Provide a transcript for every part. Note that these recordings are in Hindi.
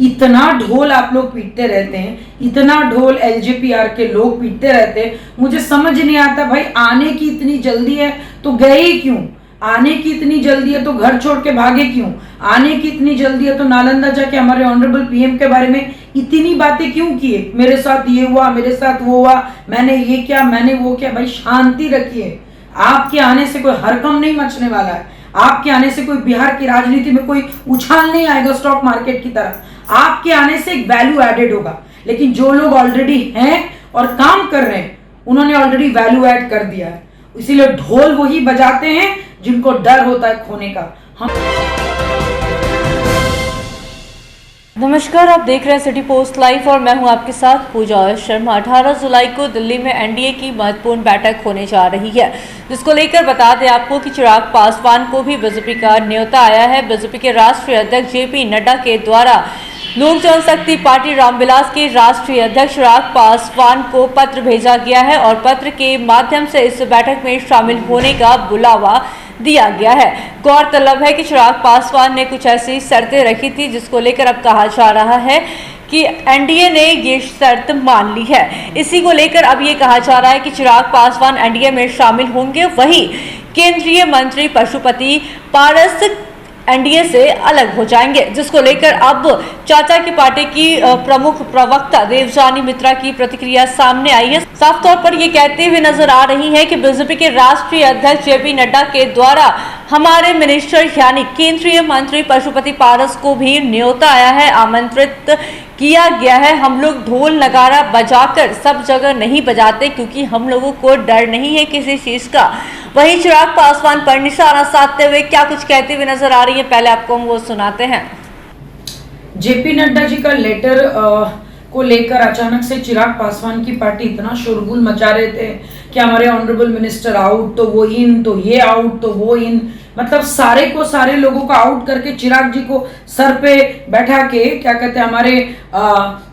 इतना ढोल आप लोग पीटते रहते हैं, इतना ढोल एलजेपीआर के लोग पीटते रहते हैं। मुझे समझ नहीं आता भाई, आने की इतनी जल्दी है तो गए ही क्यों? आने की इतनी जल्दी है तो घर छोड़ के भागे क्यों? आने की इतनी जल्दी है तो नालंदा जाके हमारे ऑनरेबल पीएम के बारे में इतनी बातें क्यों किए? मेरे साथ ये हुआ, मेरे साथ वो हुआ, मैंने ये किया, मैंने वो किया। भाई शांति रखिए। आपके आने से कोई हरकम नहीं मचने वाला है। आपके आने से कोई बिहार की राजनीति में कोई उछाल नहीं आएगा स्टॉक मार्केट की तरह। आपके आने से एक वैल्यू एडेड होगा। लेकिन जो लोग ऑलरेडी हैं और काम कर रहे हैं, उन्होंने ऑलरेडी वैल्यू ऐड कर दिया है। इसीलिए ढोल वही बजाते हैं जिनको डर होता है खोने का। नमस्कार, आप देख रहे हैं सिटी पोस्ट लाइव और मैं हूं आपके साथ पूजा शर्मा। 18 जुलाई को दिल्ली में एनडीए की महत्वपूर्ण बैठक होने जा रही है, जिसको लेकर बता दें आपको कि चिराग पासवान को भी बीजेपी का न्योता आया है। बीजेपी के राष्ट्रीय अध्यक्ष जेपी नड्डा के द्वारा लोक जनशक्ति पार्टी रामविलास के राष्ट्रीय अध्यक्ष चिराग पासवान को पत्र भेजा गया है और पत्र के माध्यम से इस बैठक में शामिल होने का बुलावा दिया गया है। गौरतलब है कि चिराग पासवान ने कुछ ऐसी शर्तें रखी थी, जिसको लेकर अब कहा जा रहा है कि एनडीए ने ये शर्त मान ली है। इसी को लेकर अब ये कहा जा रहा है कि चिराग पासवान एनडीए में शामिल होंगे। वहीं केंद्रीय मंत्री पशुपति पारस एनडीए से अलग हो जाएंगे, जिसको लेकर अब चाचा की पार्टी की प्रमुख प्रवक्ता देवजानी मित्रा की प्रतिक्रिया सामने आई है। साफ तौर पर ये कहते हुए नजर आ रही है कि बीजेपी के राष्ट्रीय अध्यक्ष जेपी नड्डा के द्वारा हमारे मिनिस्टर यानी केंद्रीय मंत्री पशुपति पारस को भी न्योता आया है, आमंत्रित किया गया है। हम लोग ढोल नगारा बजाकर सब जगह नहीं बजाते, क्योंकि हम लोगों को डर नहीं है किसी चीज का। वहीं चिराग पासवान पर निशाना साधते हुए क्या कुछ कहते हुए नजर आ रही है, पहले आपको हम वो सुनाते हैं। जेपी नड्डा जी का लेटर को लेकर अचानक से चिराग पासवान की पार्टी इतना शोरगुल मचा रहे थे कि हमारे ऑनरेबल मिनिस्टर आउट तो वो इन, तो ये आउट तो वो इन, मतलब सारे लोगों को आउट करके चिराग जी को सर पे बैठा के क्या कहते हैं हमारे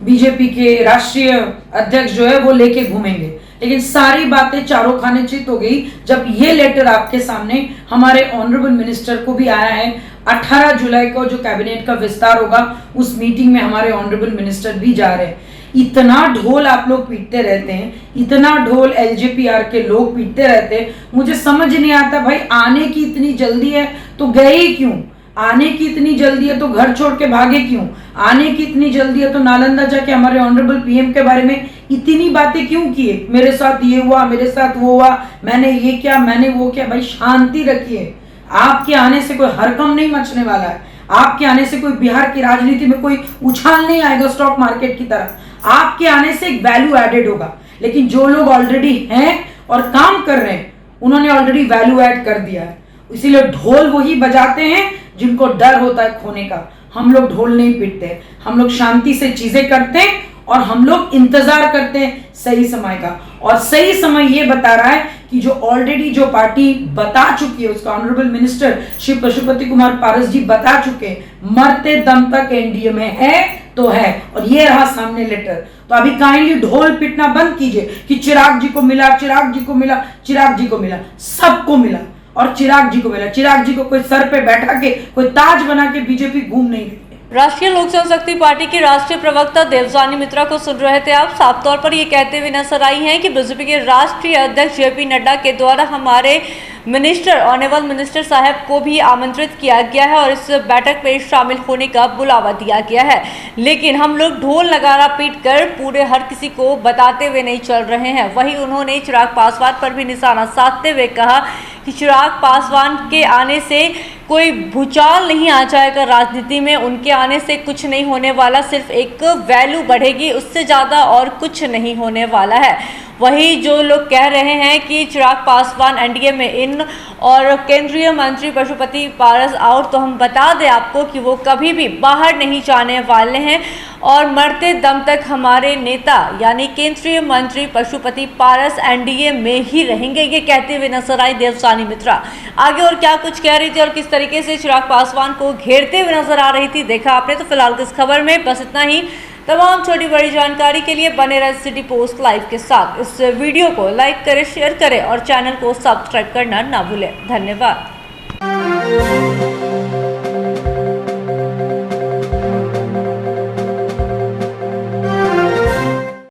बीजेपी के राष्ट्रीय अध्यक्ष जो है वो लेके घूमेंगे। लेकिन सारी बातें चारों खाने चित हो गई जब ये लेटर आपके सामने हमारे ऑनरेबल मिनिस्टर को भी आया है। 18 जुलाई को जो कैबिनेट का विस्तार होगा उस मीटिंग में हमारे ऑनरेबल मिनिस्टर भी जा रहे हैं। इतना ढोल आप लोग पीटते रहते हैं, इतना ढोल एलजेपीआर के लोग पीटते रहते हैं। मुझे समझ नहीं आता भाई, आने की इतनी जल्दी है तो गए ही क्यों? आने की इतनी जल्दी है तो घर छोड़ के भागे क्यों? आने की इतनी जल्दी है तो नालंदा जाके हमारे ऑनरेबल पीएम के बारे में इतनी बातें क्यों किए? मेरे साथ ये हुआ, मेरे साथ वो हुआ, मैंने ये किया, मैंने वो किया। भाई शांति रखिए। आपके आने से कोई हरकम नहीं मचने वाला है। आपके आने से कोई बिहार की राजनीति में कोई उछाल नहीं आएगा स्टॉक मार्केट की तरह। आपके आने से एक वैल्यू एडेड होगा। लेकिन जो लोग ऑलरेडी हैं और काम कर रहे हैं, उन्होंने ऑलरेडी वैल्यू ऐड कर दिया है। इसीलिए ढोल वही बजाते हैं जिनको डर होता है खोने का। हम लोग ढोल नहीं पीटते, हम लोग शांति से चीजें करते हैं और हम लोग इंतजार करते हैं सही समय का। और सही समय ये बता रहा है कि जो ऑलरेडी जो पार्टी बता चुकी है, उसका ऑनरेबल मिनिस्टर श्री पशुपति कुमार पारस जी बता चुके, मरते दम तक एनडीए में है तो है। और ये रहा सामने लेटर। तो अभी काइंडली ढोल पीटना बंद कीजिए कि चिराग जी को मिला, चिराग जी को मिला, चिराग जी को मिला। सबको मिला और चिराग जी को मिला। चिराग जी को कोई सर पे बैठा के कोई ताज बना के बीजेपी घूम नहीं रही है। राष्ट्रीय लोक जनशक्ति पार्टी के राष्ट्रीय प्रवक्ता देवजानी मित्रा को सुन रहे थे आप। साफ तौर पर ये कहते हुए नजर आई हैं कि बीजेपी के राष्ट्रीय अध्यक्ष जेपी नड्डा के द्वारा हमारे मिनिस्टर ऑनरेबल मिनिस्टर साहब को भी आमंत्रित किया गया है और इस बैठक में शामिल होने का बुलावा दिया गया है। लेकिन हम लोग ढोल नगारा पीट कर पूरे हर किसी को बताते हुए नहीं चल रहे हैं। वहीं उन्होंने चिराग पासवान पर भी निशाना साधते हुए कहा कि चिराग पासवान के आने से कोई भूचाल नहीं आ जाएगा राजनीति में, उनके आने से कुछ नहीं होने वाला, सिर्फ एक वैल्यू बढ़ेगी, उससे ज़्यादा और कुछ नहीं होने वाला है। वही जो लोग कह रहे हैं कि चिराग पासवान एनडीए में इन और केंद्रीय मंत्री पशुपति पारस आउट, तो हम बता दें आपको कि वो कभी भी बाहर नहीं जाने वाले हैं और मरते दम तक हमारे नेता यानी केंद्रीय मंत्री पशुपति पारस एनडीए में ही रहेंगे। ये कहते हुए नजर आई देवजानी मित्रा। आगे और क्या कुछ कह रही थी और किस तरीके से चिराग पासवान को घेरते हुए नजर आ रही थी, देखा आपने। तो फिलहाल इस खबर में बस इतना ही। तमाम छोटी बड़ी जानकारी के लिए बने रहे सिटी पोस्ट लाइव के साथ। इस वीडियो को लाइक करें, शेयर करें और चैनल को सब्सक्राइब करना ना भूलें। धन्यवाद।